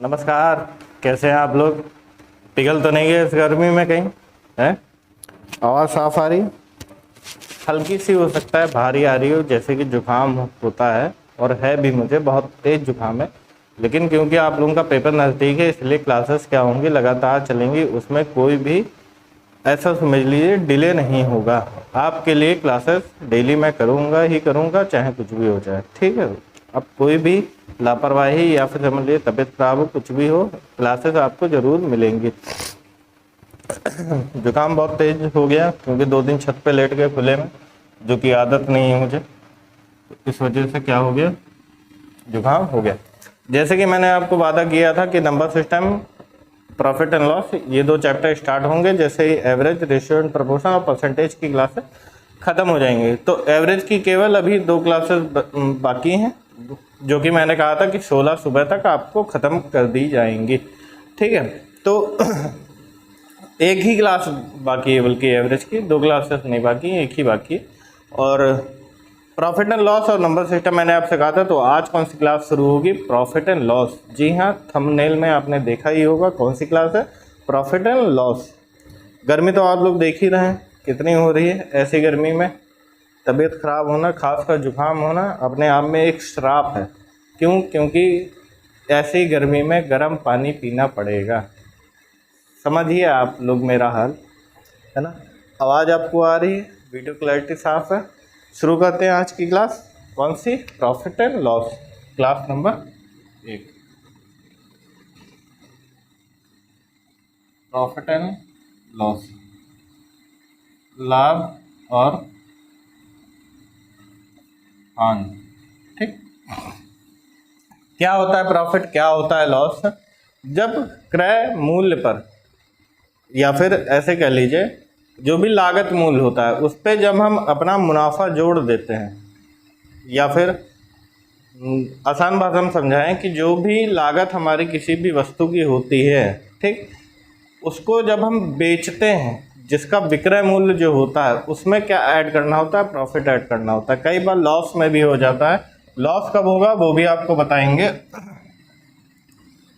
नमस्कार। कैसे हैं आप लोग? पिघल तो नहीं गए इस गर्मी में कहीं? हैं? आवाज़ साफ आ रही? हल्की सी हो सकता है भारी आ रही हो, जैसे कि जुकाम होता है, और है भी, मुझे बहुत तेज जुकाम है। लेकिन क्योंकि आप लोगों का पेपर नज़दीक है, इसलिए क्लासेस क्या होंगी, लगातार चलेंगी। उसमें कोई भी ऐसा समझ लीजिए डिले नहीं होगा। आपके लिए क्लासेस डेली मैं करूँगा ही करूँगा, चाहे कुछ भी हो जाए। ठीक है? अब कोई भी लापरवाही या फिर समझ लीजिए तबीयत खराब हो, कुछ भी हो, क्लासेस आपको ज़रूर मिलेंगी। जुकाम बहुत तेज हो गया क्योंकि 2 दिन छत पे लेट गए खुले में, जो कि आदत नहीं है मुझे। इस वजह से क्या हो गया, जुकाम हो गया। जैसे कि मैंने आपको वादा किया था कि number system, profit and loss, ये 2 चैप्टर स्टार्ट होंगे जैसे ही एवरेज, रेशियो एंड प्रोपोर्शन और परसेंटेज की क्लासेस ख़त्म हो जाएंगी। तो एवरेज की केवल अभी 2 क्लासेस बाकी हैं, जो कि मैंने कहा था कि 16 सुबह तक आपको ख़त्म कर दी जाएंगी। ठीक है? तो एक ही क्लास बाकी है, बल्कि एवरेज की 2 क्लासेस नहीं बाकी, एक ही बाकी है। और प्रॉफिट एंड लॉस और नंबर सिस्टम मैंने आपसे कहा था। तो आज कौन सी क्लास शुरू होगी? Profit and loss. जी हाँ, थंबनेल में आपने देखा ही होगा कौन सी क्लास है, प्रॉफिट एंड लॉस। गर्मी तो आप लोग देख ही रहे हैं कितनी हो रही है। ऐसी गर्मी में तबीयत खराब होना, खासकर जुकाम होना, अपने आप में एक श्राप है। क्यों? क्योंकि ऐसी गर्मी में गर्म पानी पीना पड़ेगा। समझिए आप लोग मेरा हाल, है ना? आवाज़ आपको आ रही है, वीडियो क्लैरिटी साफ है। शुरू करते हैं आज की क्लास। कौन सी? Profit and loss, class number 1, profit and loss, लाभ और हानि। ठीक? क्या होता है प्रॉफिट, क्या होता है लॉस? जब क्रय मूल्य पर, या फिर ऐसे कह लीजिए जो भी लागत मूल्य होता है उस पर जब हम अपना मुनाफा जोड़ देते हैं, या फिर आसान भाषा में समझाएं कि जो भी लागत हमारी किसी भी वस्तु की होती है, ठीक, उसको जब हम बेचते हैं, जिसका विक्रय मूल्य जो होता है उसमें क्या ऐड करना होता है? प्रॉफिट ऐड करना होता है। कई बार लॉस में भी हो जाता है। लॉस कब होगा वो भी आपको बताएंगे।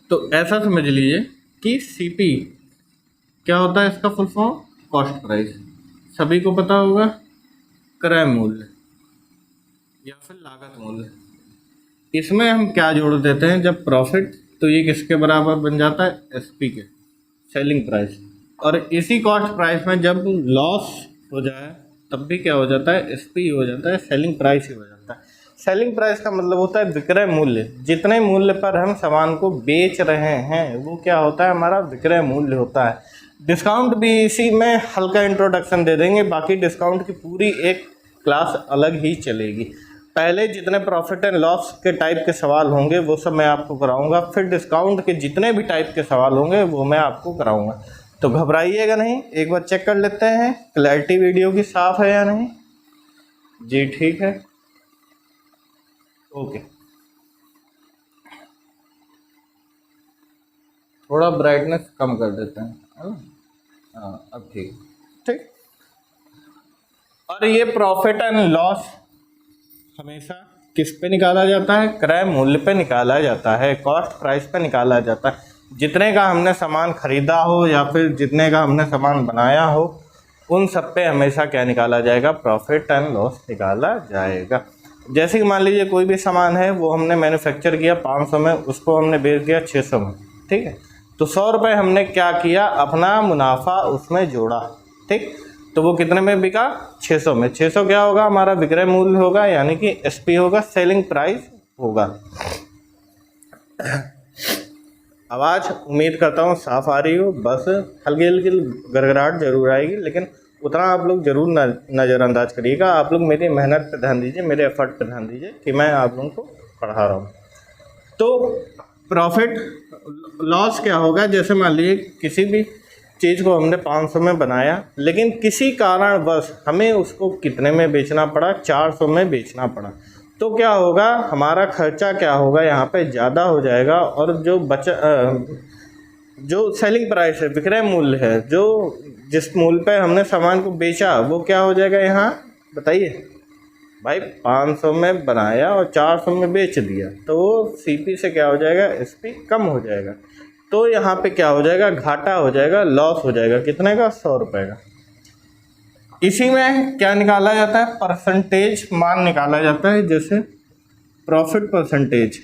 तो ऐसा समझ लीजिए कि सीपी क्या होता है, इसका फुल फॉर्म कॉस्ट प्राइस, सभी को पता होगा, क्रय मूल्य या फिर लागत मूल्य। इसमें हम क्या जोड़ देते हैं जब प्रॉफिट, तो ये किसके बराबर बन जाता है? एसपी के, सेलिंग प्राइस। और इसी कॉस्ट प्राइस में जब लॉस हो जाए तब भी क्या हो जाता है? एसपी हो जाता है, सेलिंग प्राइस ही हो जाता है। सेलिंग प्राइस का मतलब होता है विक्रय मूल्य। जितने मूल्य पर हम सामान को बेच रहे हैं वो क्या होता है? हमारा विक्रय मूल्य होता है। डिस्काउंट भी इसी में हल्का इंट्रोडक्शन दे देंगे, बाकी डिस्काउंट की पूरी एक क्लास अलग ही चलेगी। पहले जितने प्रॉफिट एंड लॉस के टाइप के सवाल होंगे वो सब मैं आपको कराऊंगा, फिर डिस्काउंट के जितने भी टाइप के सवाल होंगे वो मैं आपको कराऊंगा। तो घबराइएगा नहीं, एक बार चेक कर लेते हैं क्लैरिटी वीडियो की साफ है या नहीं। जी ठीक है, ओके। थोड़ा ब्राइटनेस कम कर देते हैं, है ना? हाँ, अब ठीक ठीक। और ये प्रॉफिट एंड लॉस हमेशा किस पे निकाला जाता है? क्रय मूल्य पे निकाला जाता है, कॉस्ट प्राइस पे निकाला जाता है। जितने का हमने सामान खरीदा हो या फिर जितने का हमने सामान बनाया हो, उन सब पे हमेशा क्या निकाला जाएगा? प्रॉफिट एंड लॉस निकाला जाएगा। जैसे कि मान लीजिए कोई भी सामान है, वो हमने मैन्युफैक्चर किया 500 में, उसको हमने बेच दिया 600 में, ठीक है? तो 100 रुपये हमने क्या किया? अपना मुनाफा उसमें जोड़ा, ठीक? तो वो कितने में बिका? 600 में। 600 क्या होगा? हमारा विक्रय मूल्य होगा, यानी कि एसपी होगा, सेलिंग प्राइस होगा। आवाज़ उम्मीद करता हूँ साफ आ रही हो, बस हल्की हल्की गड़गड़ाहट जरूर आएगी, लेकिन उतना आप लोग जरूर नज़रअंदाज करिएगा। आप लोग मेरी मेहनत पे ध्यान दीजिए, मेरे एफर्ट पे ध्यान दीजिए कि मैं आप लोगों को पढ़ा रहा हूँ। तो प्रॉफिट लॉस क्या होगा? जैसे मान लीजिए किसी भी चीज़ को हमने 500 में बनाया, लेकिन किसी कारणवश हमें उसको कितने में बेचना पड़ा? 400 में बेचना पड़ा। तो क्या होगा? हमारा खर्चा क्या होगा? यहाँ पे ज़्यादा हो जाएगा, और जो सेलिंग प्राइस है, विक्रय मूल्य है, जो जिस मूल्य पे हमने सामान को बेचा, वो क्या हो जाएगा यहाँ? बताइए, भाई 500 में बनाया और 400 में बेच दिया, तो वो सीपी से क्या हो जाएगा, एसपी कम हो जाएगा। तो यहाँ पे क्या हो जाएगा, घाटा हो जाएगा, लॉस हो जाएगा। कितने का, 100 रुपये का। इसी में क्या निकाला जाता है, परसेंटेज मान निकाला जाता है, जैसे प्रॉफिट परसेंटेज।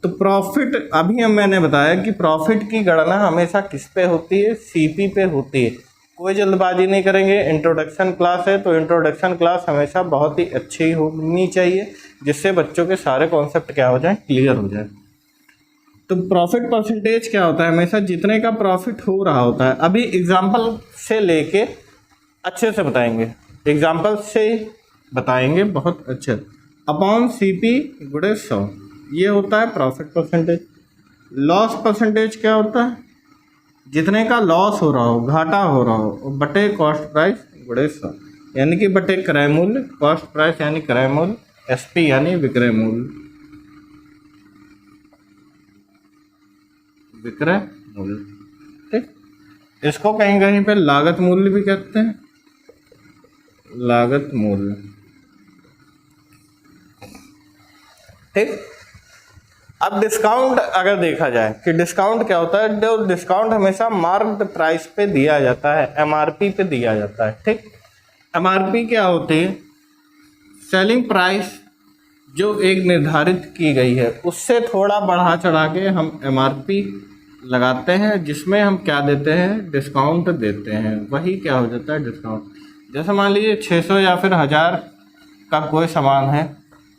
तो प्रॉफिट अभी मैंने बताया कि प्रॉफिट की गणना हमेशा किस पे होती है, सीपी पे होती है। कोई जल्दबाजी नहीं करेंगे, इंट्रोडक्शन क्लास है तो इंट्रोडक्शन क्लास हमेशा बहुत ही अच्छी होनी चाहिए, जिससे बच्चों के सारे कॉन्सेप्ट क्या हो जाए, क्लियर हो जाए। तो प्रॉफिट परसेंटेज क्या होता है, हमेशा जितने का प्रॉफिट हो रहा होता है। अभी एग्जाम्पल से लेके अच्छे से बताएंगे, एग्जाम्पल से बताएंगे बहुत अच्छे। अपॉन सीपी गुणे 100, ये होता है प्रॉफिट परसेंटेज। लॉस परसेंटेज क्या होता है, जितने का लॉस हो रहा हो, घाटा हो रहा हो, बटे कॉस्ट प्राइस गुणे 100, यानी कि बटे क्रय मूल्य। कॉस्ट प्राइस यानी क्रय मूल्य, एसपी यानी विक्रय मूल्य, विक्रय मूल्य। ठीक, इसको कहीं कहीं पे लागत मूल्य भी कहते हैं, लागत मूल्य। ठीक, अब डिस्काउंट अगर देखा जाए कि डिस्काउंट क्या होता है, तो डिस्काउंट हमेशा मार्क्ड प्राइस पे दिया जाता है, एमआरपी पे दिया जाता है। ठीक, एमआरपी क्या होती है, सेलिंग प्राइस जो एक निर्धारित की गई है उससे थोड़ा बढ़ा चढ़ा के हम एमआरपी लगाते हैं, जिसमें हम क्या देते हैं, डिस्काउंट देते हैं। वही क्या हो जाता है, डिस्काउंट। जैसे मान लीजिए 600 या फिर 1000 का कोई सामान है,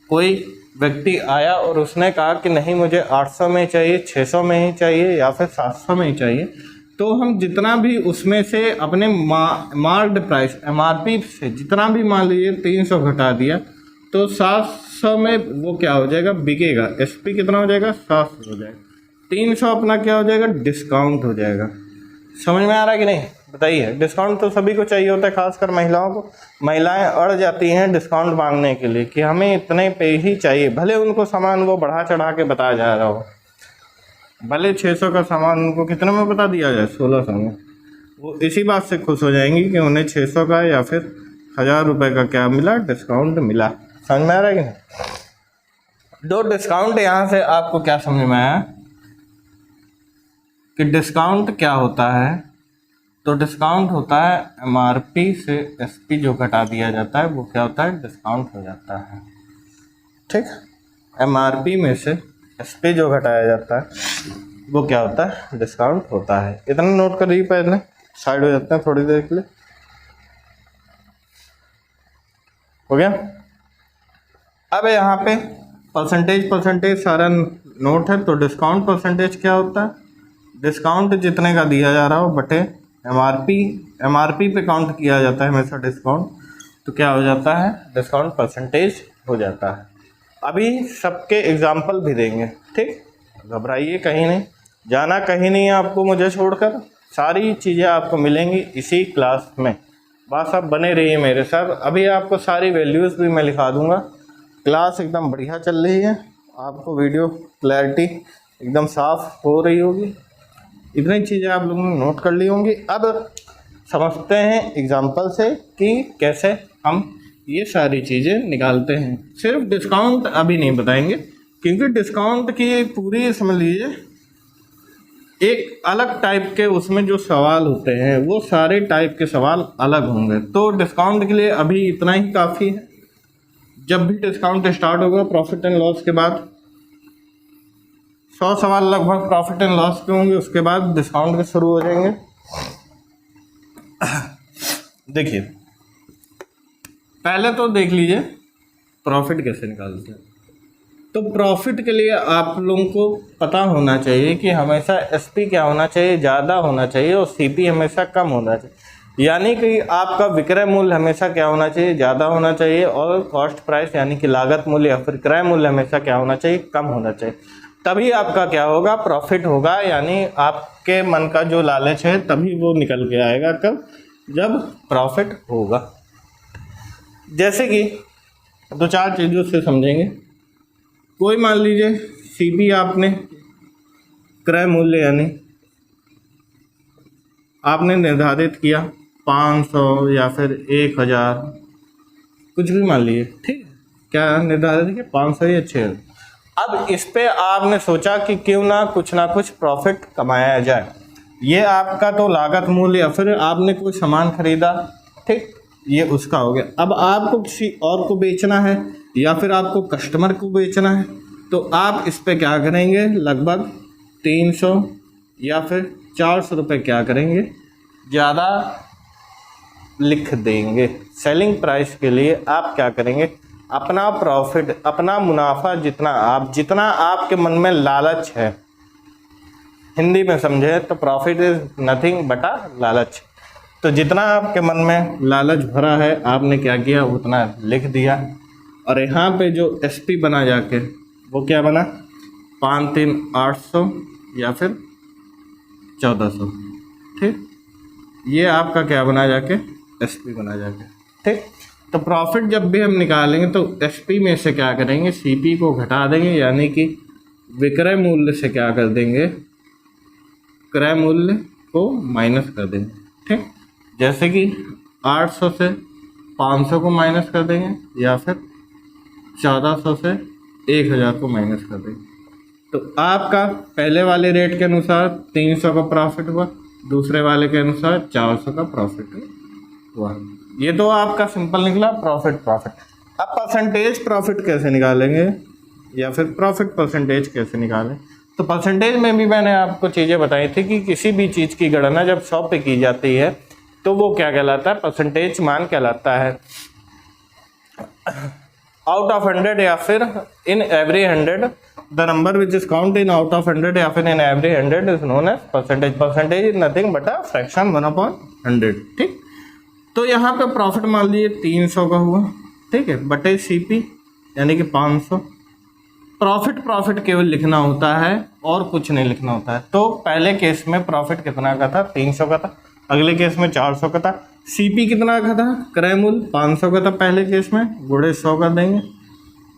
कोई व्यक्ति आया और उसने कहा कि नहीं मुझे 800 में चाहिए, 600 में ही चाहिए या फिर 700 में ही चाहिए, तो हम जितना भी उसमें से अपने मार्क्ड प्राइस एमआरपी से जितना भी मान लीजिए 300 घटा दिया, तो 700 में वो क्या हो जाएगा, बिकेगा। एसपी कितना हो जाएगा, 700 हो जाएगा। 300 अपना क्या हो जाएगा, डिस्काउंट हो जाएगा। समझ में आ रहा है कि नहीं, बताइए। डिस्काउंट तो सभी को चाहिए होता है, खासकर महिलाओं को। महिलाएं अड़ जाती हैं डिस्काउंट मांगने के लिए कि हमें इतने पे ही चाहिए, भले उनको सामान वो बढ़ा चढ़ा के बताया जा रहा हो। भले 600 का सामान उनको कितने में बता दिया जाए, 1600 में, वो इसी बात से खुश हो जाएंगी कि उन्हें 600 का या फिर 1000 रुपये का क्या मिला, डिस्काउंट मिला। समझ में आ रहा है कि नहीं। दो डिस्काउंट यहाँ से आपको क्या समझ में आया कि डिस्काउंट क्या होता है, तो डिस्काउंट होता है एमआरपी से एसपी जो घटा दिया जाता है वो क्या होता है, डिस्काउंट हो जाता है। ठीक, एमआरपी में से एसपी जो घटाया जाता है वो क्या होता है, डिस्काउंट होता है। इतना नोट कर लीजिए, पहले साइड हो जाते हैं थोड़ी देर के लिए। हो गया। अब यहाँ पे परसेंटेज सारा नोट है। तो डिस्काउंट परसेंटेज क्या होता है, डिस्काउंट जितने का दिया जा रहा हो बटे एमआरपी पे काउंट किया जाता है हमेशा डिस्काउंट, तो क्या हो जाता है, डिस्काउंट परसेंटेज हो जाता है। अभी सबके एग्जाम्पल भी देंगे। ठीक, घबराइए कहीं नहीं, जाना कहीं नहीं है आपको मुझे छोड़कर। सारी चीज़ें आपको मिलेंगी इसी क्लास में, बस आप बने रहिए मेरे साथ। अभी आपको सारी वैल्यूज़ भी मैं लिखा दूंगा। क्लास एकदम बढ़िया चल रही है, आपको वीडियो क्लैरिटी एकदम साफ हो रही होगी। इतनी चीज़ें आप लोगों ने नोट कर ली होंगी। अब समझते हैं एग्जाम्पल से कि कैसे हम ये सारी चीज़ें निकालते हैं। सिर्फ डिस्काउंट अभी नहीं बताएंगे, क्योंकि डिस्काउंट की पूरी समझ लीजिए एक अलग टाइप के उसमें जो सवाल होते हैं वो सारे टाइप के सवाल अलग होंगे। तो डिस्काउंट के लिए अभी इतना ही काफ़ी है। जब भी डिस्काउंट स्टार्ट होगा प्रॉफिट एंड लॉस के बाद 100 सवाल लगभग प्रॉफिट एंड लॉस के होंगे, उसके बाद डिस्काउंट के शुरू हो जाएंगे। देखिए, पहले तो देख लीजिए प्रॉफिट कैसे निकालते हैं। तो प्रॉफिट के लिए आप लोगों को पता होना चाहिए कि हमेशा एसपी क्या होना चाहिए, ज़्यादा होना चाहिए, और सीपी हमेशा कम होना चाहिए। यानी कि आपका विक्रय मूल्य हमेशा क्या होना चाहिए, ज़्यादा होना चाहिए, और कॉस्ट प्राइस यानी कि लागत मूल्य या फिर क्रय मूल्य हमेशा क्या होना चाहिए, कम होना चाहिए। तभी आपका क्या होगा, प्रॉफिट होगा। यानी आपके मन का जो लालच है तभी वो निकल के आएगा, कब, जब प्रॉफिट होगा। जैसे कि दो चार चीज़ों से समझेंगे। कोई मान लीजिए सीपी आपने क्रय मूल्य यानी आपने निर्धारित किया 500 या फिर 1000, कुछ भी मान लीजिए। ठीक, क्या निर्धारित किया, 500 या 600। अब इस पे आपने सोचा कि क्यों ना कुछ प्रॉफिट कमाया जाए। ये आपका तो लागत मूल्य या फिर आपने कोई सामान खरीदा, ठीक, ये उसका हो गया। अब आपको किसी और को बेचना है या फिर आपको कस्टमर को बेचना है, तो आप इस पे क्या करेंगे, लगभग 300 या फिर 400 रुपये क्या करेंगे, ज़्यादा लिख देंगे। सेलिंग प्राइस के लिए आप क्या करेंगे, अपना प्रॉफिट, अपना मुनाफा जितना आपके मन में लालच है, हिंदी में समझे तो प्रॉफिट इज नथिंग बट अ लालच। तो जितना आपके मन में लालच भरा है आपने क्या किया, उतना लिख दिया। और यहाँ पे जो एसपी बना जाके वो क्या बना, 5 3 800 या फिर 1400, ठीक, ये आपका क्या बना जाके, एसपी बना जाके, ठीक। तो प्रॉफिट जब भी हम निकालेंगे तो एसपी में से क्या करेंगे, सीपी को घटा देंगे, यानी कि विक्रय मूल्य से क्या कर देंगे, क्रय मूल्य को माइनस कर देंगे, ठीक। जैसे कि 800 से 500 को माइनस कर देंगे या फिर 1400 से 1000 को माइनस कर देंगे। तो आपका पहले वाले रेट के अनुसार 300 का प्रॉफिट हुआ, दूसरे वाले के अनुसार 400 का प्रॉफिट हुआ। ये तो आपका सिंपल निकला प्रॉफिट। अब परसेंटेज प्रॉफिट कैसे निकालेंगे या फिर प्रॉफिट परसेंटेज कैसे निकालें, तो परसेंटेज में भी मैंने आपको चीज़ें बताई थी कि किसी भी चीज़ की गणना जब 100 पे की जाती है तो वो क्या कहलाता है, परसेंटेज मान कहलाता है। आउट ऑफ 100 या फिर in every 100 the number which is count in out of 100 या फिर in every 100 is known as percentage. Percentage is nothing but a fraction 1/100, ठीक। तो यहाँ पे प्रॉफिट मान लीजिए 300 का हुआ, ठीक है, बटे सीपी यानी कि 500। प्रॉफिट केवल लिखना होता है और कुछ नहीं लिखना होता है। तो पहले केस में प्रॉफिट कितना का था, 300 का था, अगले केस में 400 का था। सीपी कितना का था, क्रय मूल्य 500 का था पहले केस में, गुणे 100 कर देंगे,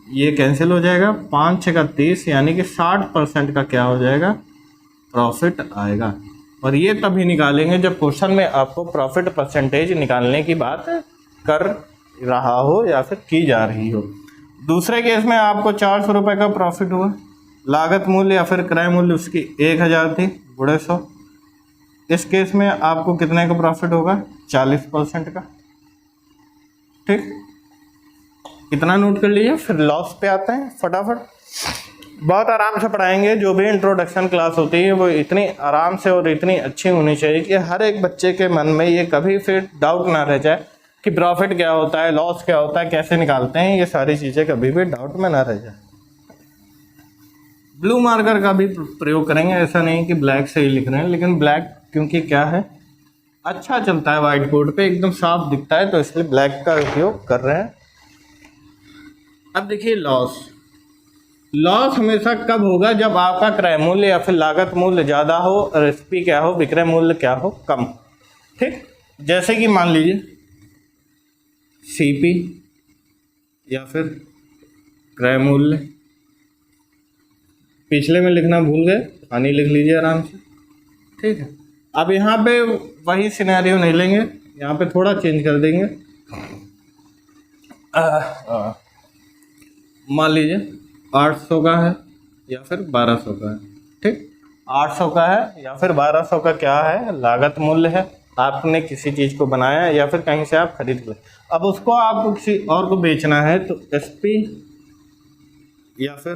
ये कैंसिल हो जाएगा, 5 6 का 30, यानी कि 60% का क्या हो जाएगा, प्रॉफिट आएगा। और ये तभी निकालेंगे जब क्वेश्चन में आपको प्रॉफिट परसेंटेज निकालने की बात कर रहा हो या फिर की जा रही हो। दूसरे केस में आपको 400 रुपये का प्रॉफिट हुआ, लागत मूल्य या फिर क्रय मूल्य उसकी 1000 थी, गुणे 100। इस केस में आपको कितने का प्रॉफिट होगा, 40% का, ठीक। इतना नोट कर लीजिए। फिर लॉस पे आते हैं फटाफट, बहुत आराम से पढ़ाएंगे। जो भी इंट्रोडक्शन क्लास होती है वो इतनी आराम से और इतनी अच्छी होनी चाहिए कि हर एक बच्चे के मन में ये कभी फिर डाउट ना रह जाए कि प्रॉफिट क्या होता है, लॉस क्या होता है, कैसे निकालते हैं, ये सारी चीज़ें कभी भी डाउट में ना रह जाए। ब्लू मार्कर का भी प्रयोग करेंगे, ऐसा नहीं कि ब्लैक से ही लिख रहे हैं, लेकिन ब्लैक क्योंकि क्या है, अच्छा चलता है व्हाइट बोर्ड पे, एकदम साफ दिखता है, तो इसलिए ब्लैक का उपयोग कर रहे हैं। अब देखिए लॉस हमेशा कब होगा, जब आपका क्रय मूल्य या फिर लागत मूल्य ज़्यादा हो और एसपी क्या हो, विक्रय मूल्य क्या हो, कम, ठीक। जैसे कि मान लीजिए सीपी या फिर क्रय मूल्य, पिछले में लिखना भूल गए, पानी लिख लीजिए आराम से, ठीक है। अब यहाँ पे वही सिनेरियो नहीं लेंगे, यहाँ पे थोड़ा चेंज कर देंगे। मान लीजिए 800 का है या फिर 1200 का है, ठीक। 800 का है या फिर 1200 का क्या है, लागत मूल्य है। आपने किसी चीज़ को बनाया या फिर कहीं से आप खरीद ले, अब उसको आपको किसी और को बेचना है, तो एसपी या फिर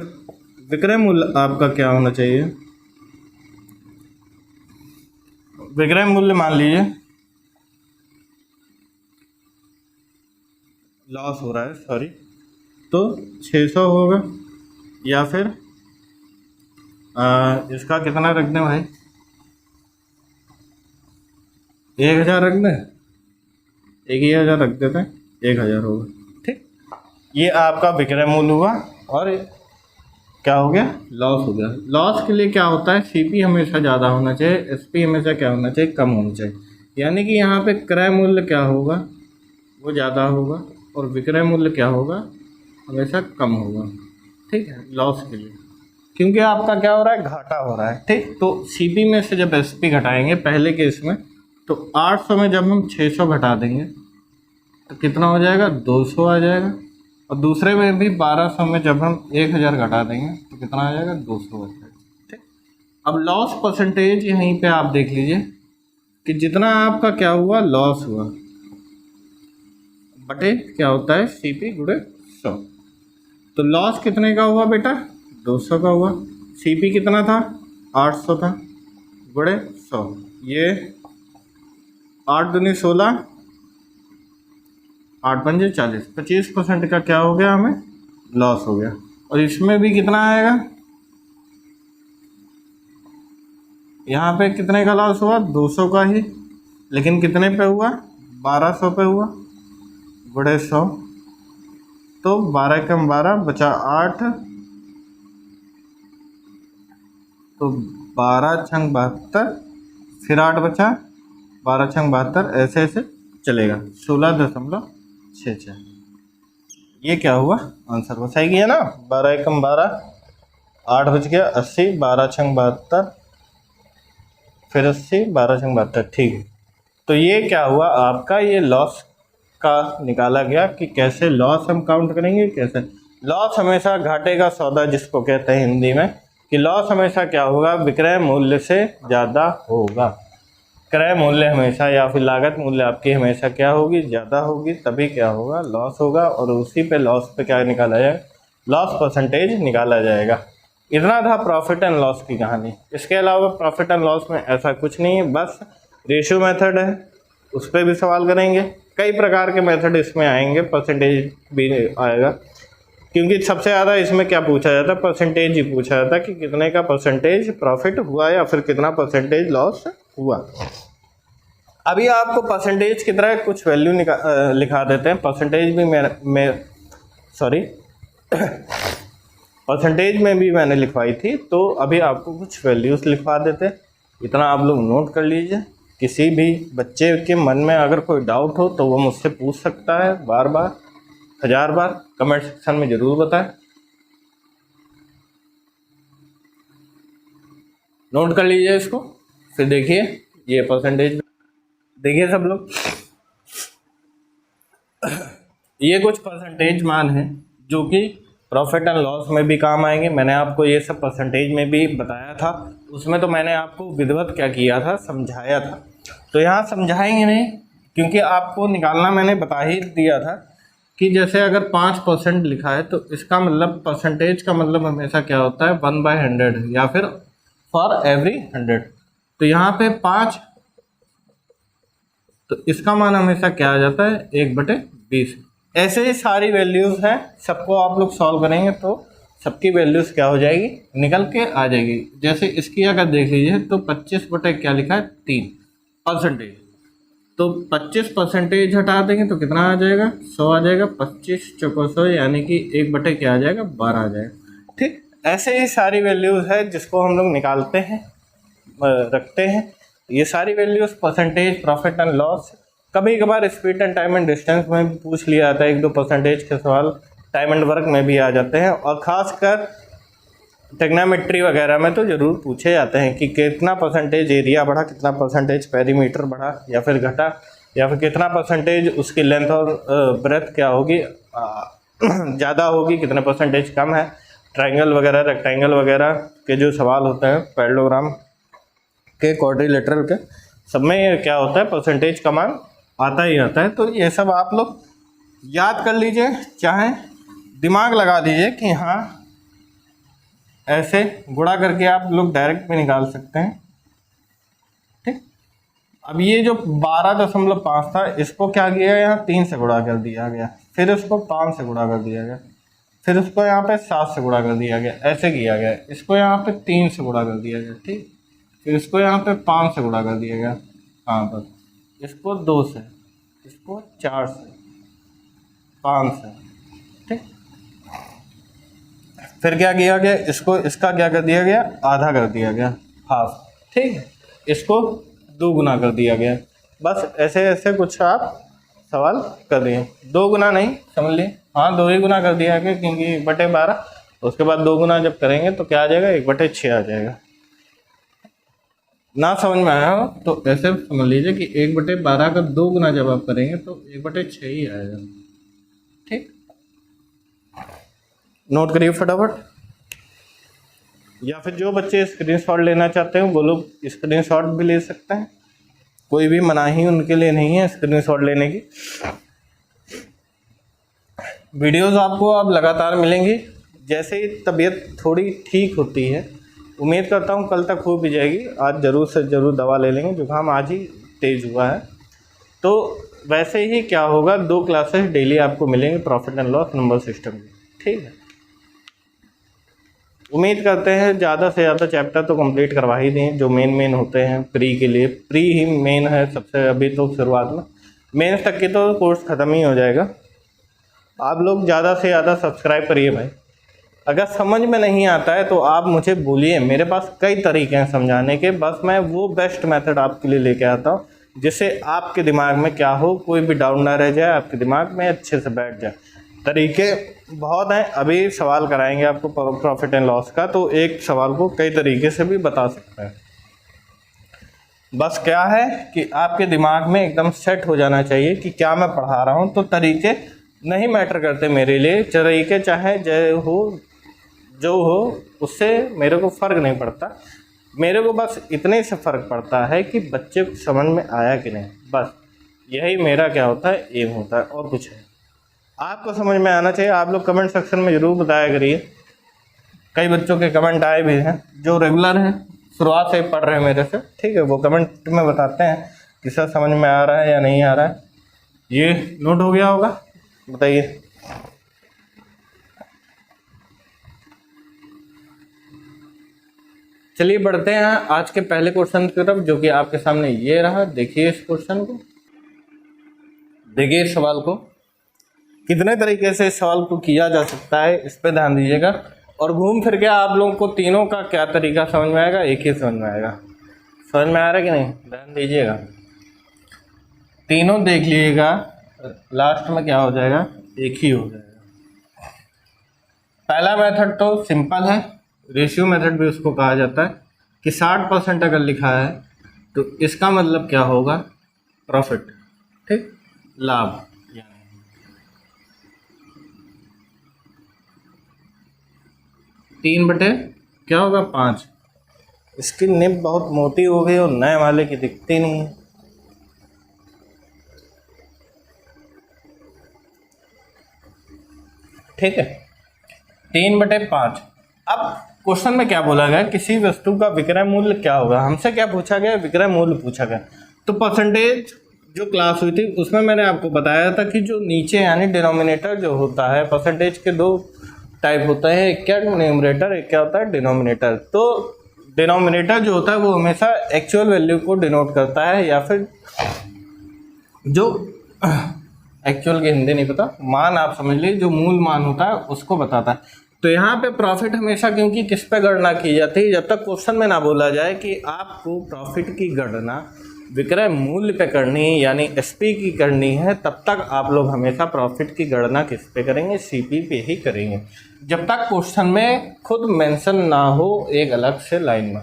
विक्रय मूल्य आपका क्या होना चाहिए, विक्रय मूल्य मान लीजिए लॉस हो रहा है, सॉरी, तो 600 होगा या फिर इसका कितना रख दें भाई, 1000 रख दें, 1000 रख देते हैं, 1000 होगा, ठीक। ये आपका विक्रय मूल्य हुआ और क्या हो गया, लॉस हो गया। लॉस के लिए क्या होता है, सीपी हमेशा ज़्यादा होना चाहिए, एसपी हमेशा क्या होना चाहिए, कम होना चाहिए। यानी कि यहाँ पे क्रय मूल्य क्या होगा, वो ज़्यादा होगा और विक्रय मूल्य क्या होगा, हमेशा कम होगा, ठीक है, लॉस के लिए, क्योंकि आपका क्या हो रहा है, घाटा हो रहा है, ठीक। तो सीपी में से जब एसपी घटाएंगे पहले केस में, तो 800 में जब हम 600 घटा देंगे तो कितना हो जाएगा, 200 आ जाएगा। और दूसरे में भी 1200 में जब हम 1000 घटा देंगे तो कितना आ जाएगा, 200 आ जाएगा। ठीक, अब लॉस परसेंटेज यहीं पे आप देख लीजिए कि जितना आपका क्या हुआ, लॉस हुआ बटे क्या होता है, CP गुणे 100। तो लॉस कितने का हुआ बेटा, 200 का हुआ। CP कितना था, 800 था, गुणे 100। ये 8 दूनी 16, 8 पंजे 40, 25% का क्या हो गया, हमें लॉस हो गया। और इसमें भी कितना आएगा, यहाँ पे कितने का लॉस हुआ, 200 का ही, लेकिन कितने पे हुआ, 1200 पे हुआ, गुणे 100। तो 12 कम 12 बचा 8, तो 12 छंग 72, फिर 8 बचा, 12 छंग 72, ऐसे ऐसे चलेगा, 16.66। ये क्या हुआ, आंसर बस सही गया ना। 12 एकम 12, 8 बच गया 80, 12 छंग 72, फिर 80, 12 छंग 72, ठीक है। तो ये क्या हुआ आपका, ये लॉस का निकाला गया कि कैसे लॉस हम काउंट करेंगे। कैसे लॉस, हमेशा घाटे का सौदा जिसको कहते हैं हिंदी में, कि लॉस हमेशा क्या होगा, विक्रय मूल्य से ज़्यादा होगा। क्रय मूल्य हमेशा या फिर लागत मूल्य आपकी हमेशा क्या होगी, ज़्यादा होगी, तभी क्या होगा, लॉस होगा। और उसी पे लॉस पे क्या निकाला जाएगा, लॉस परसेंटेज निकाला जाएगा। इतना था प्रॉफिट एंड लॉस की कहानी। इसके अलावा प्रॉफिट एंड लॉस में ऐसा कुछ नहीं है, बस रेशियो मेथड है, उस पर भी सवाल करेंगे। कई प्रकार के मेथड इसमें आएंगे, परसेंटेज भी आएगा, क्योंकि सबसे ज़्यादा इसमें क्या पूछा जाता है, परसेंटेज ही पूछा जाता है कि कितने का परसेंटेज प्रॉफिट हुआ या फिर कितना परसेंटेज लॉस हुआ। अभी आपको परसेंटेज की तरह कुछ वैल्यू लिखा देते हैं। परसेंटेज भी परसेंटेज में भी मैंने लिखवाई थी, तो अभी आपको कुछ वैल्यूज़ लिखवा देते हैं। इतना आप लोग नोट कर लीजिए। किसी भी बच्चे के मन में अगर कोई डाउट हो तो वो मुझसे पूछ सकता है, बार बार 1000 बार, कमेंट सेक्शन में ज़रूर बताएं। नोट कर लीजिए इसको, फिर देखिए ये परसेंटेज, देखिए सब लोग, ये कुछ परसेंटेज मान है जो कि प्रॉफिट एंड लॉस में भी काम आएंगे। मैंने आपको ये सब परसेंटेज में भी बताया था, उसमें तो मैंने आपको विधिवत क्या किया था, समझाया था। तो यहाँ समझाएंगे नहीं, क्योंकि आपको निकालना मैंने बता ही दिया था कि जैसे अगर 5% लिखा है तो इसका मतलब, परसेंटेज का मतलब हमेशा क्या होता है, 1/100 या फिर फॉर एवरी 100। तो यहाँ पे 5, तो इसका मान हमेशा क्या आ जाता है, 1/20। ऐसे ही सारी वैल्यूज़ हैं, सबको आप लोग सॉल्व करेंगे तो सबकी वैल्यूज़ क्या हो जाएगी, निकल के आ जाएगी। जैसे इसकी अगर देख लीजिए तो 25 क्या लिखा है, 3%। तो 25% हटा देंगे तो कितना आ जाएगा, 100 आ जाएगा। 25 चौको 100, यानी कि 1 क्या आ जाएगा, 12 आ जाएगा। ठीक, ऐसे ही सारी वैल्यूज़ है जिसको हम लोग निकालते हैं, रखते हैं। ये सारी values percentage, profit and loss, कभी कभार speed and time and distance में भी पूछ लिया जाता है, 1-2 परसेंटेज के सवाल टाइम एंड वर्क में भी आ जाते हैं। और ख़ासकर टेक्नोमेट्री वगैरह में तो ज़रूर पूछे जाते हैं कि कितना परसेंटेज एरिया बढ़ा, कितना परसेंटेज पेरीमीटर बढ़ा या फिर घटा, या फिर कितना परसेंटेज उसकी लेंथ और ब्रेथ क्या होगी, ज़्यादा होगी, कितने परसेंटेज कम है। ट्रायंगल वगैरह, रेक्टेंगल वगैरह के जो सवाल होते हैं, पैरेललोग्राम के, क्वाड्रिलेटरल के, सब में ये क्या होता है, परसेंटेज का मान आता ही आता है। तो ये सब आप लोग याद कर लीजिए, चाहे दिमाग लगा दीजिए कि हाँ ऐसे गुणा करके आप लोग डायरेक्ट भी निकाल सकते हैं। ठीक, अब ये जो 12.5 था, इसको क्या किया, यहाँ 3 से गुणा कर दिया गया, फिर इसको 5 से गुणा कर दिया गया, फिर इसको यहाँ पे 7 से गुणा कर दिया गया, ऐसे किया गया। इसको यहाँ पे 3 से गुणा कर दिया गया, ठीक, फिर इसको यहाँ पे 5 से गुणा कर दिया गया, हाँ बस, इसको 2 से, इसको 4 से, 5 से, ठीक। फिर क्या किया गया, इसको, इसका क्या कर दिया गया, आधा कर दिया गया, हाफ, ठीक है। इसको 2 गुना कर दिया गया। बस ऐसे ऐसे कुछ आप सवाल कर दिए। 2 गुना नहीं, समझ लिए, हाँ 2 ही गुना कर दिया गया, क्योंकि 1/12, उसके बाद 2 गुना जब करेंगे तो क्या आ जाएगा, 1/6 आ जाएगा। ना समझ में आया हो तो ऐसे समझ लीजिए कि 1/12 का 2 गुना जब आप करेंगे तो 1/6 ही आएगा, ठीक। नोट करिए फटाफट, या फिर जो बच्चे स्क्रीनशॉट लेना चाहते हैं वो लोग स्क्रीनशॉट भी ले सकते हैं, कोई भी मनाही उनके लिए नहीं है स्क्रीनशॉट लेने की। वीडियोस आपको अब लगातार मिलेंगी, जैसे ही तबीयत थोड़ी ठीक होती है, उम्मीद करता हूँ कल तक हो भी जाएगी, आज ज़रूर से ज़रूर दवा ले लेंगे, जुकाम आज ही तेज़ हुआ है। तो वैसे ही क्या होगा, 2 क्लासेस डेली आपको मिलेंगे profit and loss number system की, ठीक है। उम्मीद करते हैं ज़्यादा से ज़्यादा चैप्टर तो कंप्लीट करवा ही दें, जो मेन होते हैं प्री के लिए। प्री ही मेन है सबसे, अभी तो शुरुआत में, मेंस तक की तो कोर्स ख़त्म ही हो जाएगा। आप लोग ज़्यादा से ज़्यादा सब्सक्राइब करिए भाई। अगर समझ में नहीं आता है तो आप मुझे बोलिए, मेरे पास कई तरीके हैं समझाने के, बस मैं वो बेस्ट मेथड आपके लिए लेके आता हूँ जिससे आपके दिमाग में क्या हो, कोई भी डाउट ना रह जाए, आपके दिमाग में अच्छे से बैठ जाए। तरीके बहुत हैं, अभी सवाल कराएंगे आपको प्रॉफिट एंड लॉस का, तो एक सवाल को कई तरीके से भी बता सकते हैं। बस क्या है कि आपके दिमाग में एकदम सेट हो जाना चाहिए कि क्या मैं पढ़ा रहा हूँ। तो तरीके नहीं मैटर करते मेरे लिए, तरीके चाहे जो हो उससे मेरे को फ़र्क नहीं पड़ता। मेरे को बस इतने से फ़र्क पड़ता है कि बच्चे को समझ में आया कि नहीं, बस यही मेरा क्या होता है, एम होता है, और कुछ है। आपको समझ में आना चाहिए। आप लोग कमेंट सेक्शन में ज़रूर बताया करिए। कई बच्चों के कमेंट आए भी हैं जो रेगुलर हैं, शुरुआत से पढ़ रहे हैं मेरे से, ठीक है, वो कमेंट में बताते हैं कि सर समझ में आ रहा है या नहीं आ रहा है। ये नोट हो गया होगा, बताइए। चलिए बढ़ते हैं आज के पहले क्वेश्चन की तरफ, जो कि आपके सामने ये रहा। देखिए इस क्वेश्चन को, देखिए इस सवाल को, कितने तरीके से इस सवाल को किया जा सकता है, इस पे ध्यान दीजिएगा। और घूम फिर के आप लोगों को तीनों का क्या तरीका समझ में आएगा, एक ही समझ में आएगा। समझ में आ रहा है कि नहीं, ध्यान दीजिएगा, तीनों देख लीजिएगा, लास्ट में क्या हो जाएगा, एक ही हो जाएगा। पहला मेथड तो सिंपल है, रेशियो मेथड भी उसको कहा जाता है, कि 60% अगर लिखा है तो इसका मतलब क्या होगा, प्रॉफिट, ठीक, लाभ। 3 बटे क्या होगा, 5। इसकी निब बहुत मोटी हो गई और नए वाले की दिखती नहीं है। ठीक है, 3/5। अब क्वेश्चन में क्या बोला गया, किसी वस्तु का विक्रय मूल्य क्या होगा। हमसे क्या पूछा गया, विक्रय मूल्य पूछा गया। तो परसेंटेज जो क्लास हुई थी उसमें मैंने आपको बताया था कि जो नीचे यानी डिनोमिनेटर जो होता है, परसेंटेज के 2 टाइप होता है, एक क्या न्यूमरेटर, एक क्या होता है डिनोमिनेटर। तो डिनोमिनेटर जो होता है वो हमेशा एक्चुअल वैल्यू को डिनोट करता है, या फिर जो एक्चुअल की हिंदी नहीं पता, मान आप समझ लीजिए, जो मूल मान होता है उसको बताता है। तो यहाँ पे प्रॉफिट हमेशा क्योंकि किस पे गणना की जाती है, जब तक क्वेश्चन में ना बोला जाए कि आपको प्रॉफिट की गणना विक्रय मूल्य पे करनी है यानी एसपी की करनी है, तब तक आप लोग हमेशा प्रॉफिट की गणना किस पे करेंगे, सीपी पे ही करेंगे, जब तक क्वेश्चन में खुद मेंशन ना हो एक अलग से लाइन में।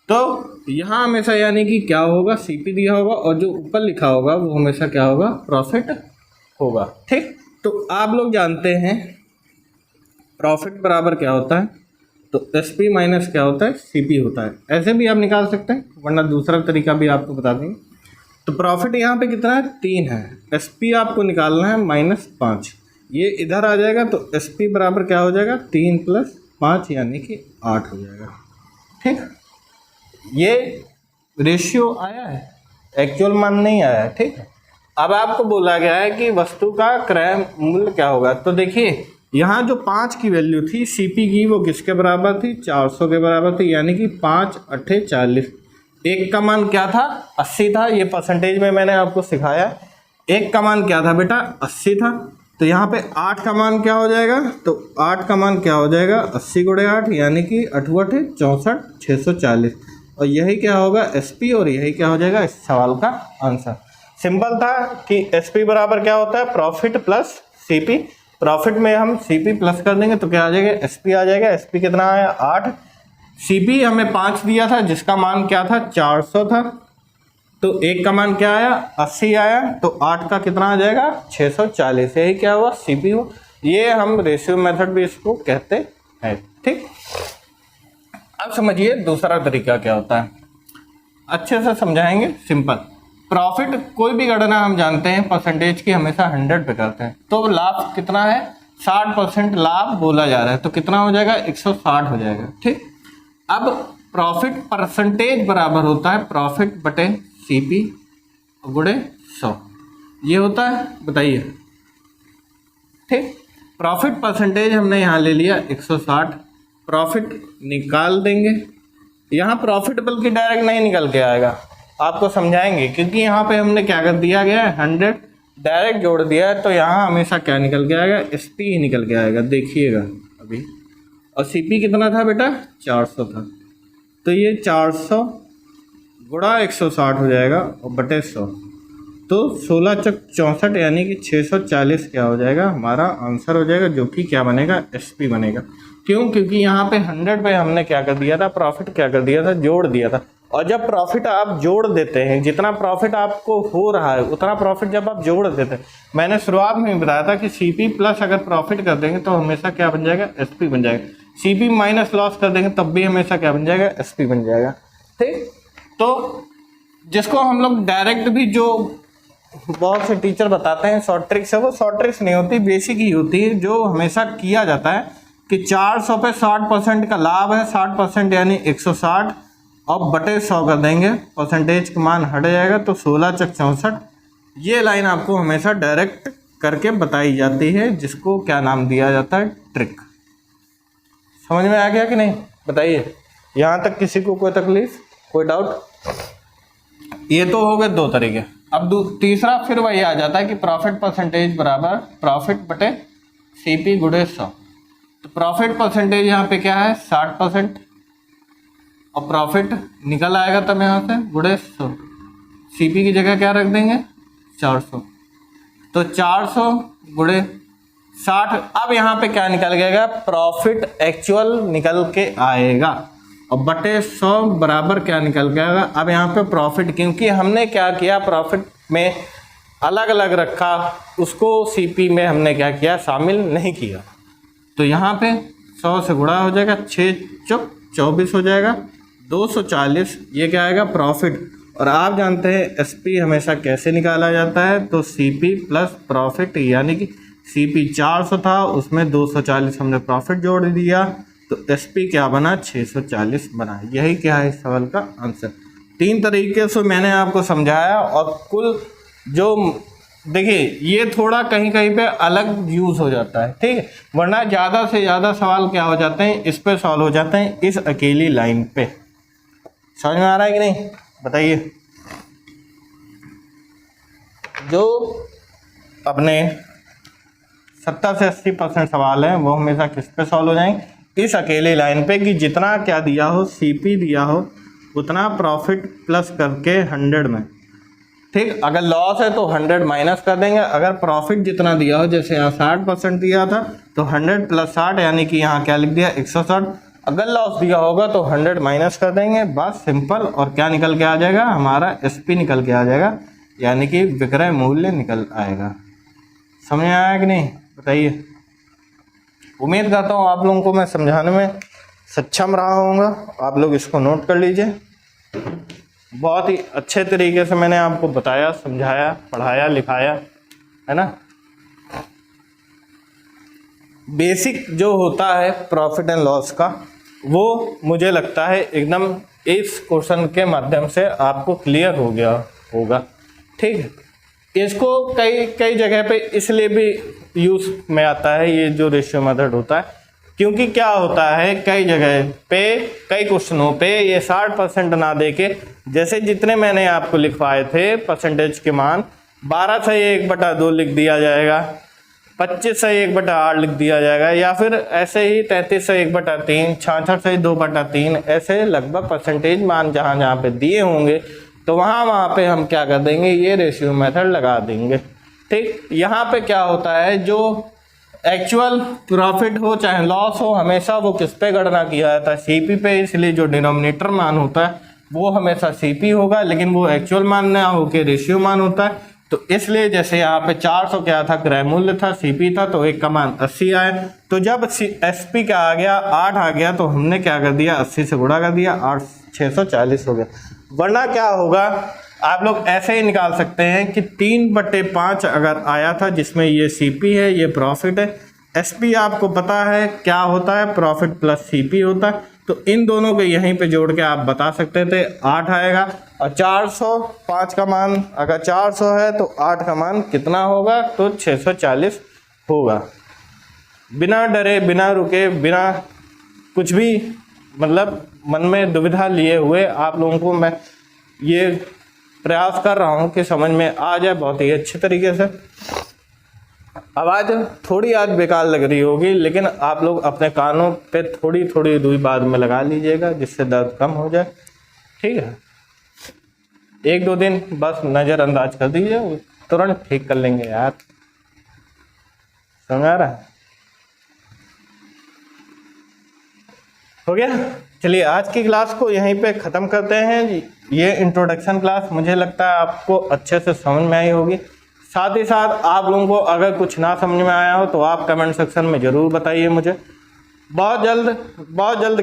तो यहाँ हमेशा यानी कि क्या होगा, सीपी दिया होगा और जो ऊपर लिखा होगा वो हमेशा क्या होगा, प्रॉफिट होगा। ठीक, तो आप लोग जानते हैं प्रॉफिट बराबर क्या होता है, तो एसपी माइनस क्या होता है, सीपी होता है। ऐसे भी आप निकाल सकते हैं, वरना दूसरा तरीका भी आपको बता देंगे। तो प्रॉफिट यहाँ पे कितना है, 3 है, एसपी आपको निकालना है -5, ये इधर आ जाएगा। तो एसपी बराबर क्या हो जाएगा, 3 + 5 यानी कि 8 हो जाएगा। ठीक, ये रेशियो आया है, एक्चुअल मान नहीं आया है। ठीक, अब आपको बोला गया है कि वस्तु का क्रय मूल्य क्या होगा। तो देखिए यहाँ जो 5 की वैल्यू थी सीपी की, वो किसके बराबर थी, 400 के बराबर थी, यानी कि 5 × 8 = 40। एक का मान क्या था, 80 था। ये परसेंटेज में मैंने आपको सिखाया। एक का मान क्या था बेटा, 80 था। तो यहाँ पे 8 का मान क्या हो जाएगा, तो 8 का मान क्या हो जाएगा, 80 × 8 यानी कि 8 × 8 = 64, 640। और यही क्या होगा, एसपी, और यही क्या हो जाएगा इस सवाल का आंसर। सिंपल था कि एसपी बराबर क्या होता है, प्रॉफिट प्लस सीपी। प्रॉफिट में हम सीपी प्लस कर देंगे तो क्या आ जाएगा, एसपी आ जाएगा। एसपी कितना आया, 8। सीपी हमें 5 दिया था, जिसका मान क्या था, 400 था। तो एक का मान क्या आया, 80 आया। तो 8 का कितना आ जाएगा, 640। यही क्या हुआ, सीपी हो। ये हम रेशियो मेथड भी इसको कहते हैं। ठीक, अब समझिए दूसरा तरीका क्या होता है, अच्छे से समझाएंगे। सिंपल, प्रॉफिट कोई भी गणना हम जानते हैं परसेंटेज की हमेशा 100 पे करते हैं, तो लाभ कितना है 60% लाभ बोला जा रहा है, तो कितना हो जाएगा 160 हो जाएगा। ठीक, अब प्रॉफिट परसेंटेज बराबर होता है प्रॉफिट बटे सीपी गुणे 100, ये होता है, बताइए। ठीक, प्रॉफिट परसेंटेज हमने यहाँ ले लिया 160, प्रॉफिट निकाल देंगे। यहाँ प्रॉफिट बल्कि डायरेक्ट नहीं निकल के आएगा, आपको समझाएंगे, क्योंकि यहाँ पे हमने क्या कर दिया गया है 100 डायरेक्ट जोड़ दिया है, तो यहाँ हमेशा क्या निकल के आएगा एसपी ही निकल के आएगा, देखिएगा अभी। और सीपी कितना था बेटा 400 था, तो ये 400 गुणा 160 हो जाएगा और बटे 100, तो 16 चक 64 यानी कि 640 क्या हो जाएगा हमारा आंसर हो जाएगा, जो कि क्या बनेगा एसपी बनेगा। क्यों? क्योंकि यहाँ पे 100 पे हमने क्या कर दिया था, प्रॉफिट क्या कर दिया था, जोड़ दिया था। और जब प्रॉफिट आप जोड़ देते हैं, जितना प्रॉफिट आपको हो रहा है उतना प्रॉफिट जब आप जोड़ देते हैं, मैंने शुरुआत में ही बताया था कि सीपी प्लस अगर प्रॉफिट कर देंगे तो हमेशा क्या बन जाएगा एसपी बन जाएगा, सीपी माइनस लॉस कर देंगे तब भी हमेशा क्या बन जाएगा एसपी बन जाएगा। ठीक, तो जिसको हम लोग डायरेक्ट भी जो बहुत से टीचर बताते हैं शॉर्ट ट्रिक्स है, वो शॉर्ट ट्रिक्स नहीं होती, बेसिक ही होती है। जो हमेशा किया जाता है कि 400 पे 60% का लाभ है, 60% यानी 160 और बटे 100 कर देंगे, परसेंटेज का मान हट जाएगा, तो 16 चक 64। ये लाइन आपको हमेशा डायरेक्ट करके बताई जाती है, जिसको क्या नाम दिया जाता है ट्रिक। समझ में आ गया कि नहीं, बताइए। यहाँ तक किसी को कोई तकलीफ, कोई डाउट? ये तो हो गए दो तरीके। अब तीसरा फिर वही आ जाता है कि प्रॉफिट परसेंटेज बराबर प्रॉफिट बटे सीपी गुणे 100। तो प्रॉफिट परसेंटेज यहाँ पे क्या है 60% और प्रॉफिट निकल आएगा तब यहाँ से गुणे 100, सीपी की जगह क्या रख देंगे 400, तो 400 गुणे 60। अब यहाँ पे क्या निकल गएगा, प्रॉफिट एक्चुअल निकल के आएगा और बटे 100 बराबर क्या निकल के आएगा। अब यहाँ पे प्रॉफिट, क्योंकि हमने क्या किया प्रॉफिट में अलग अलग रखा, उसको सीपी में हमने क्या किया शामिल नहीं किया, तो यहाँ पे 100 से गुणा हो जाएगा, 6 चौक 24 हो जाएगा, 240 ये क्या आएगा प्रॉफिट। और आप जानते हैं एसपी हमेशा कैसे निकाला जाता है, तो सीपी प्लस प्रॉफिट, यानी कि सीपी 400 था उसमें 240 हमने प्रॉफिट जोड़ दिया, तो एसपी क्या बना 640 बना। यही क्या है इस सवाल का आंसर। 3 तरीके से मैंने आपको समझाया, और कुल जो देखिए ये थोड़ा कहीं कहीं पे अलग यूज़ हो जाता है, ठीक है, वरना ज़्यादा से ज़्यादा सवाल क्या हो जाते हैं इस पे सॉल्व हो जाते हैं, इस अकेली लाइन पे। समझ में आ रहा है कि नहीं, बताइए। जो अपने 70 से 80% सवाल हैं वो हमेशा किस पे सॉल्व हो जाएंगे, इस अकेले लाइन पे, कि जितना क्या दिया हो सीपी दिया हो उतना प्रॉफिट प्लस करके 100 में। ठीक, अगर लॉस है तो 100 माइनस कर देंगे, अगर प्रॉफिट जितना दिया हो, जैसे यहाँ 60% दिया था तो 100 प्लस 60 यानी कि यहाँ क्या लिख दिया 160। अगर लॉस दिया होगा तो 100 माइनस कर देंगे, बस सिंपल, और क्या निकल के आ जाएगा हमारा एसपी निकल के आ जाएगा, यानी कि विक्रय मूल्य निकल आएगा। समझ में आया कि नहीं, बताइए। उम्मीद करता हूँ आप लोगों को मैं समझाने में सक्षम रहा होऊंगा। आप लोग इसको नोट कर लीजिए। बहुत ही अच्छे तरीके से मैंने आपको बताया, समझाया, पढ़ाया, लिखाया, है ना। बेसिक जो होता है प्रॉफिट एंड लॉस का, वो मुझे लगता है एकदम इस क्वेश्चन के माध्यम से आपको क्लियर हो गया होगा। ठीक है, इसको कई जगह पे इसलिए भी यूज में आता है ये जो रेशियो मेथड होता है, क्योंकि क्या होता है कई जगह पे कई क्वेश्चनों पे ये 60% ना देके, जैसे जितने मैंने आपको लिखवाए थे परसेंटेज के मान 12 से 1/2 लिख दिया जाएगा, 25 से 1/8 लिख दिया जाएगा, या फिर ऐसे ही 33 से 1/3, 66 से 2/3, ऐसे लगभग परसेंटेज मान जहाँ जहाँ पे दिए होंगे तो वहाँ पे हम क्या कर देंगे, ये रेशियो मेथड लगा देंगे। ठीक, यहाँ पे क्या होता है, जो एक्चुअल प्रॉफिट हो चाहे लॉस हो, हमेशा वो किस पे गणना किया जाता है, सीपी पे, इसलिए जो डिनोमिनेटर मान होता है वो हमेशा सीपी होगा, लेकिन वो एक्चुअल मान ना होके रेशियो मान होता है। तो इसलिए जैसे यहाँ पे 400 क्या था, क्रय मूल्य था, सीपी था, तो एक का मान 80 आया। तो जब एसपी क्या आ गया, 8 आ गया, तो हमने क्या कर दिया, 80 से गुणा कर दिया, 8 640 हो गया। वरना क्या होगा, आप लोग ऐसे ही निकाल सकते हैं कि 3/5 अगर आया था, जिसमें ये सीपी है, ये प्रॉफिट है। एसपी आपको पता है क्या होता है, प्रॉफिट प्लस सीपी होता है। तो इन दोनों को यहीं पे जोड़ के आप बता सकते थे 8 आएगा। और 405 का मान अगर 400 है तो 8 का मान कितना होगा, तो 640 होगा। बिना डरे, बिना रुके, बिना कुछ भी मतलब मन में दुविधा लिए हुए आप लोगों को मैं ये प्रयास कर रहा हूँ कि समझ में आ जाए बहुत ही अच्छे तरीके से। आवाज़ थोड़ी आज बेकार लग रही होगी, लेकिन आप लोग अपने कानों पे थोड़ी थोड़ी दूरी बाद में लगा लीजिएगा, जिससे दर्द कम हो जाए। ठीक है, 1-2 दिन बस नज़रअंदाज कर दीजिए, तुरंत ठीक कर लेंगे यार। समझ आ रहा है? हो गया। चलिए आज की क्लास को यहीं पे ख़त्म करते हैं। ये इंट्रोडक्शन क्लास मुझे लगता है आपको अच्छे से समझ में आई होगी। साथ ही साथ आप लोगों को अगर कुछ ना समझ में आया हो तो आप कमेंट सेक्शन में ज़रूर बताइए मुझे। बहुत जल्द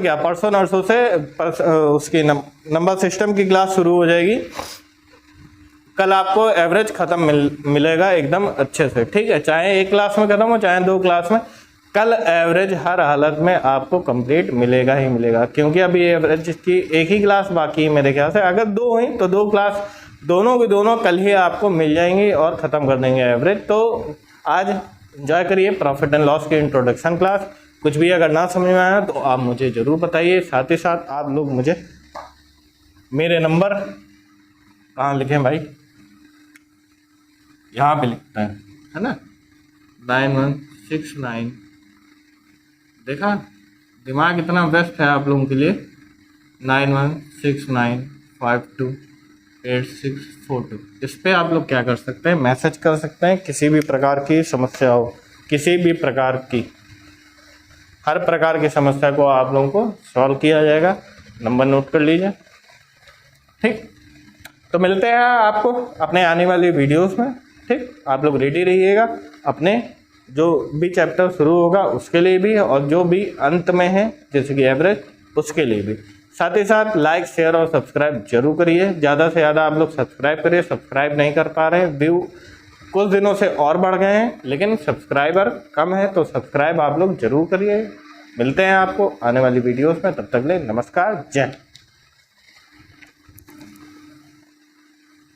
क्या, परसों नरसों से उसकी नंबर सिस्टम की क्लास शुरू हो जाएगी। कल आपको एवरेज ख़त्म मिलेगा एकदम अच्छे से। ठीक है, चाहे एक क्लास में ख़त्म हो, चाहे 2 क्लास में, कल एवरेज हर हालत में आपको कंप्लीट मिलेगा ही मिलेगा। क्योंकि अभी एवरेज की एक ही क्लास बाकी है मेरे ख्याल से। अगर 2 हुई तो 2 क्लास दोनों की दोनों कल ही आपको मिल जाएंगी और ख़त्म कर देंगे एवरेज। तो आज एंजॉय करिए प्रॉफिट एंड लॉस की इंट्रोडक्शन क्लास। कुछ भी अगर ना समझ में आया तो आप मुझे ज़रूर बताइए। साथ ही साथ आप लोग मुझे मेरे नंबर कहाँ लिखें भाई, यहाँ पे लिखते हैं, है ना, 9169। देखा, दिमाग इतना व्यस्त है आप लोगों के लिए। 9169528642। इस पे आप लोग क्या कर सकते हैं, मैसेज कर सकते हैं। किसी भी प्रकार की समस्या हो, किसी भी प्रकार की, हर प्रकार की समस्या को आप लोगों को सॉल्व किया जाएगा। नंबर नोट कर लीजिए। ठीक, तो मिलते हैं आपको अपने आने वाली वीडियोस में। ठीक, आप लोग रेडी रहिएगा अपने जो भी चैप्टर शुरू होगा उसके लिए भी, और जो भी अंत में है जैसे कि एवरेज, उसके लिए भी। साथ ही साथ लाइक, शेयर और सब्सक्राइब जरूर करिए। ज़्यादा से ज़्यादा आप लोग सब्सक्राइब करिए। सब्सक्राइब नहीं कर पा रहे हैं, व्यू कुछ दिनों से और बढ़ गए हैं, लेकिन सब्सक्राइबर कम है, तो सब्सक्राइब आप लोग जरूर करिए। मिलते हैं आपको आने वाली वीडियोस में, तब तक ले नमस्कार, जय।